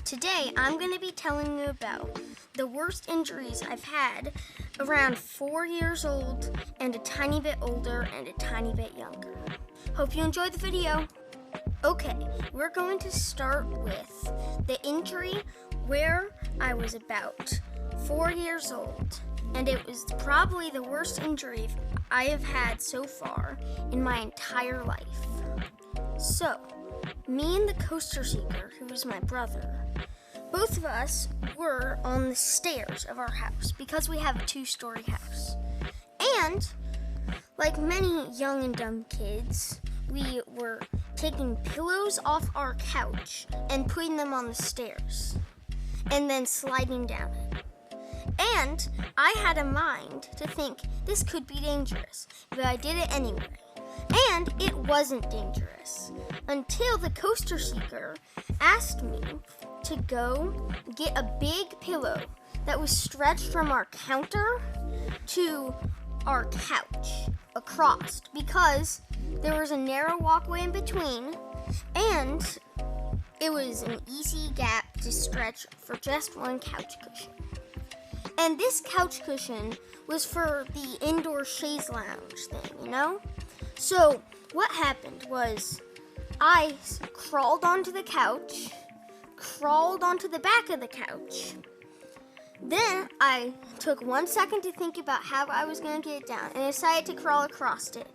Today, I'm going to be telling you about the worst injuries I've had around 4 years old and a tiny bit older and a tiny bit younger. Hope you enjoy the video. Okay, we're going to start with the injury where I was about 4 years old, and it was probably the worst injury I have had so far in my entire life. So, me and the coaster seeker, who was my brother, both of us were on the stairs of our house because we have a 2-story house. And, like many young and dumb kids, we were taking pillows off our couch and putting them on the stairs, and then sliding down it. And I had a mind to think this could be dangerous, but I did it anyway. And it wasn't dangerous until the coaster seeker asked me to go get a big pillow that was stretched from our counter to our couch across, because there was a narrow walkway in between and it was an easy gap to stretch for just one couch cushion. And this couch cushion was for the indoor chaise lounge thing, you know? So what happened was I crawled onto the couch, crawled onto the back of the couch. Then I took 1 second to think about how I was going to get it down and decided to crawl across it.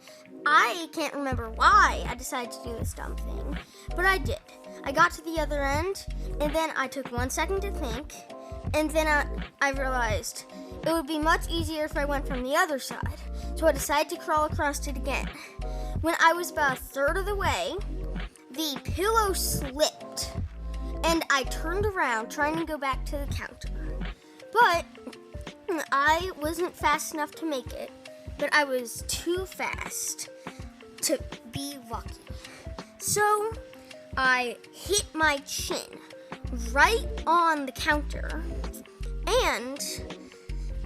I can't remember why I decided to do this dumb thing, but I did. I got to the other end, and then I took 1 second to think, and then I realized it would be much easier if I went from the other side, so I decided to crawl across it again. When I was about a third of the way, the pillow slipped, and I turned around trying to go back to the counter. But I wasn't fast enough to make it, but I was too fast to be lucky. So I hit my chin right on the counter, and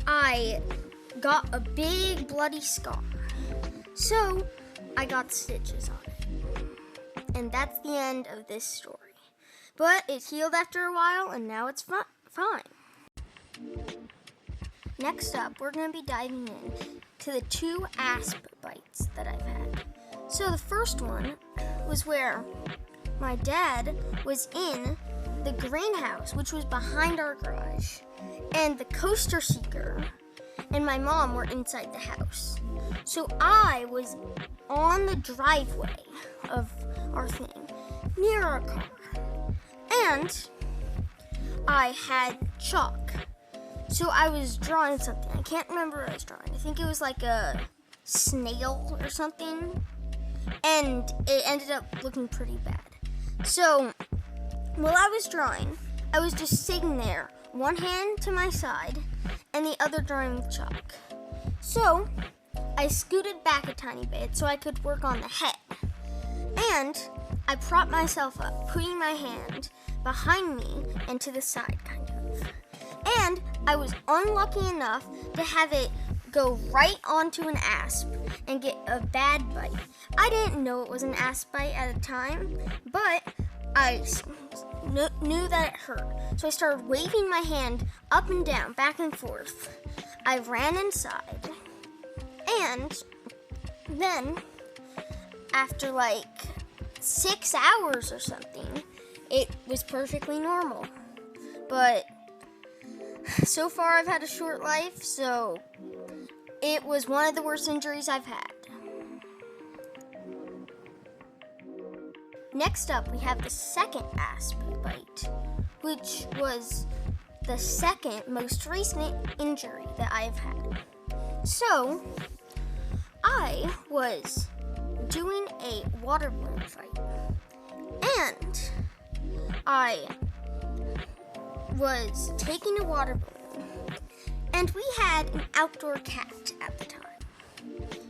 I got a big bloody scar. So I got stitches on it. And that's the end of this story. But it healed after a while, and now it's fine. Next up, we're going to be diving in to the 2 asp bites that I've had. So the first one was where my dad was in the greenhouse, which was behind our garage, and the coaster seeker and my mom were inside the house. So I was on the driveway of our thing, near our car, and I had chalk. So I was drawing something. I can't remember what I was drawing. I think it was like a snail or something, and it ended up looking pretty bad. So while I was drawing, I was just sitting there, one hand to my side and the other drawing with chalk. So I scooted back a tiny bit so I could work on the head, and I propped myself up, putting my hand behind me and to the side, kind of. And I was unlucky enough to have it go right onto an asp and get a bad bite. I didn't know it was an asp bite at the time, but I knew that it hurt. So I started waving my hand up and down, back and forth. I ran inside, and then after like 6 hours or something, it was perfectly normal. But so far I've had a short life, so it was one of the worst injuries I've had. Next up, we have the second asp bite, which was the second most recent injury that I've had. So I was doing a water balloon fight, and I was taking a water balloon, and we had an outdoor cat at the time.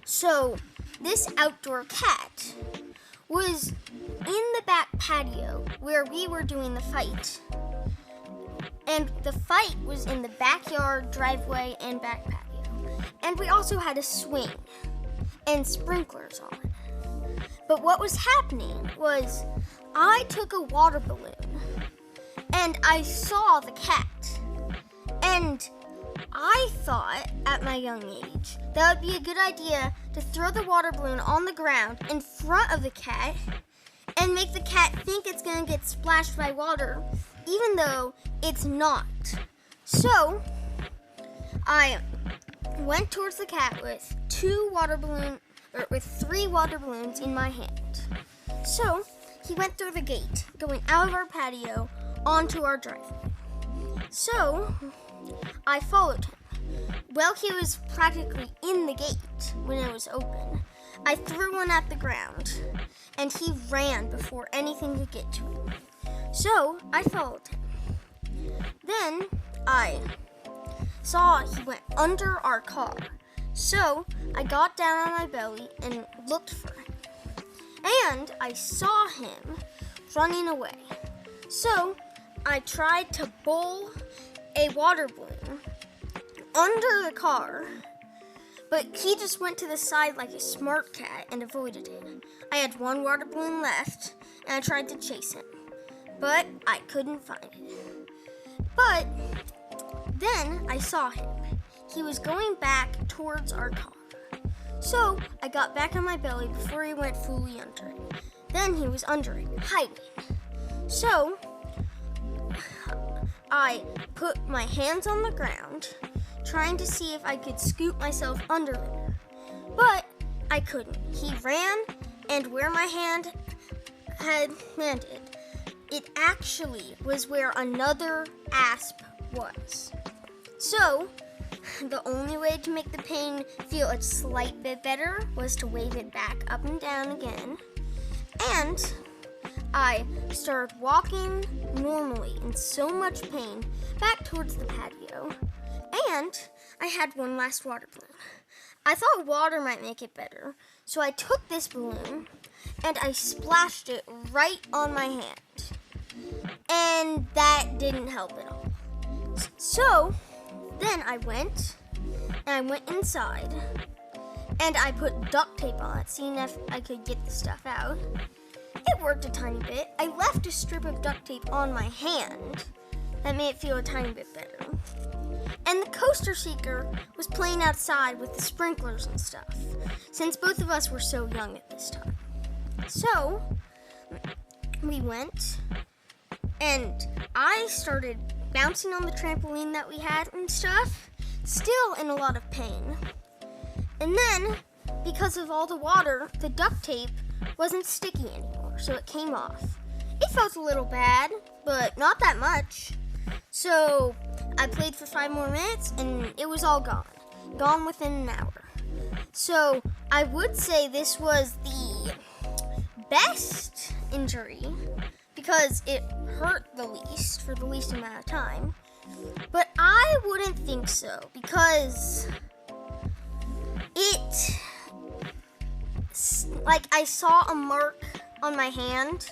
So this outdoor cat was in the back patio where we were doing the fight, and the fight was in the backyard, driveway, and back patio. And we also had a swing and sprinklers on it. But what was happening was I took a water balloon and I saw the cat. And I thought, at my young age, that would be a good idea to throw the water balloon on the ground in front of the cat and make the cat think it's going to get splashed by water, even though it's not. So, I went towards the cat with 3 water balloons in my hand. So, he went through the gate, going out of our patio onto our driveway. So, I followed him. Well, he was practically in the gate when it was open. I threw one at the ground, and he ran before anything could get to him. So, I followed him. Then, I saw he went under our car. So, I got down on my belly and looked for him. And I saw him running away. So, I tried to bowl a water balloon under the car, but he just went to the side like a smart cat and avoided it. I had 1 water balloon left, and I tried to chase him, but I couldn't find it. But then I saw him. He was going back towards our car. So I got back on my belly before he went fully under it. Then he was under it, hiding. So I put my hands on the ground, trying to see if I could scoop myself under there. But I couldn't. He ran, and where my hand had landed, it actually was where another asp was. So, the only way to make the pain feel a slight bit better was to wave it back up and down again. And I started walking normally in so much pain back towards the patio. And I had 1 last water balloon. I thought water might make it better, so I took this balloon and I splashed it right on my hand. And that didn't help at all. So then I went inside and I put duct tape on it, seeing if I could get the stuff out. It worked a tiny bit. I left a strip of duct tape on my hand that made it feel a tiny bit better. And the coaster seeker was playing outside with the sprinklers and stuff, since both of us were so young at this time. So, we went, and I started bouncing on the trampoline that we had and stuff, still in a lot of pain. And then, because of all the water, the duct tape wasn't sticky anymore, so it came off. It felt a little bad, but not that much. So I played for 5 more minutes and it was all gone within an hour. So I would say this was the best injury because it hurt the least for the least amount of time. But I wouldn't think so because I saw a mark on my hand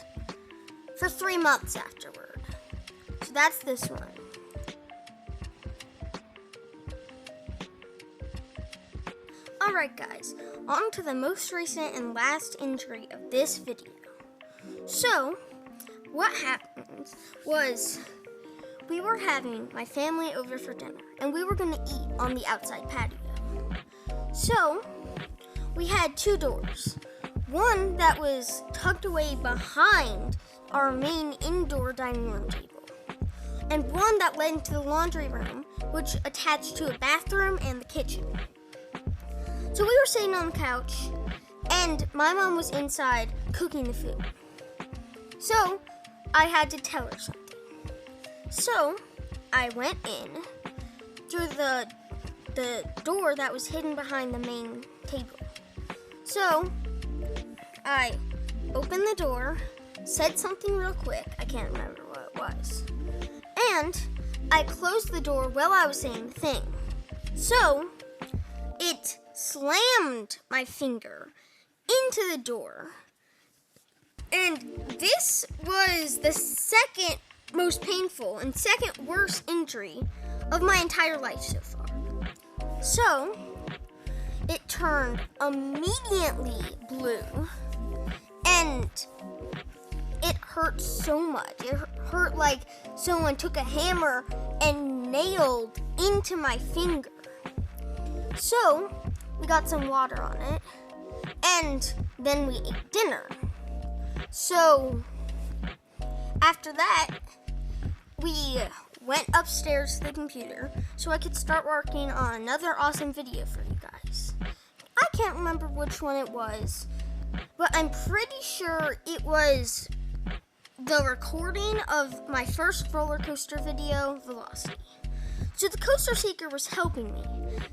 for 3 months afterward. So that's this one. Alright guys, on to the most recent and last injury of this video. So, what happened was we were having my family over for dinner and we were going to eat on the outside patio. So, we had 2 doors. One that was tucked away behind our main indoor dining room table, and one that led into the laundry room, which attached to a bathroom and the kitchen. So we were sitting on the couch, and my mom was inside cooking the food. So I had to tell her something. So I went in through the door that was hidden behind the main table. So I opened the door, said something real quick, I can't remember what it was, and I closed the door while I was saying the thing. So it slammed my finger into the door, and this was the second most painful and second worst injury of my entire life so far. So it turned immediately blue, and it hurt so much. It hurt like someone took a hammer and nailed into my finger. So we got some water on it, and then we ate dinner. So after that, we went upstairs to the computer so I could start working on another awesome video for you guys. I can't remember which one it was, but I'm pretty sure it was the recording of my first roller coaster video, Velocity. So the Coaster Seeker was helping me,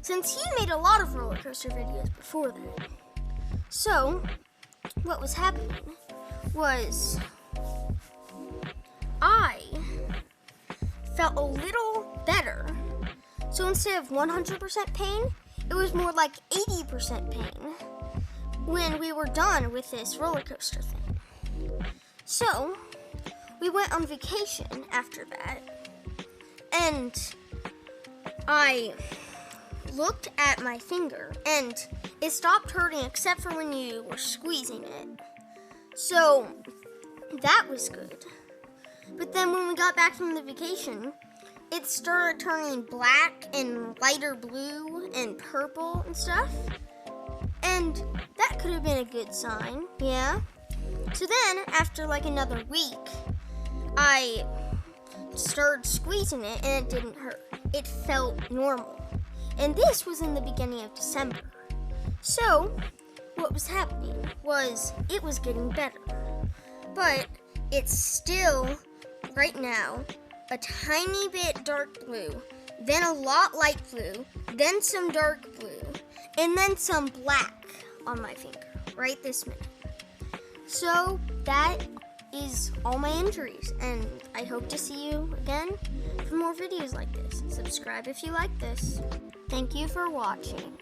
since he made a lot of roller coaster videos before that. So what was happening was I felt a little better. So instead of 100% pain, it was more like 80% pain when we were done with this roller coaster thing. So we went on vacation after that, and I looked at my finger, and it stopped hurting except for when you were squeezing it. So that was good. But then when we got back from the vacation, it started turning black and lighter blue and purple and stuff. And that could have been a good sign, yeah? So then, after like another week, I started squeezing it and it didn't hurt. It felt normal. And this was in the beginning of December. So what was happening was it was getting better. But it's still, right now, a tiny bit dark blue, then a lot light blue, then some dark blue, and then some black on my finger, right this minute. So that is all my injuries, and I hope to see you again for more videos like this. Subscribe if you like this. Thank you for watching.